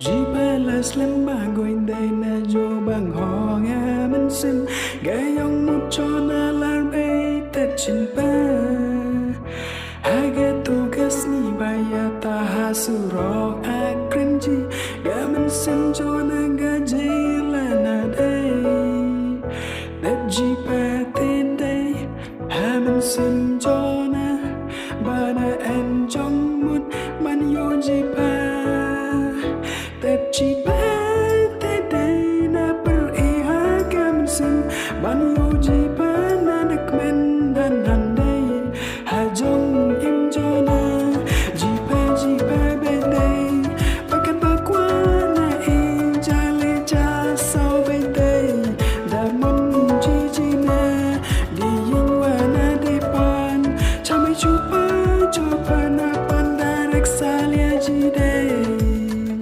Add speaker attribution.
Speaker 1: Jibalas lembago inday na jo bang ho nga man sim gayong mo cho na lang bay tet chin pa haga tugas ni baya ta hasuro akrenji gaman sim jo na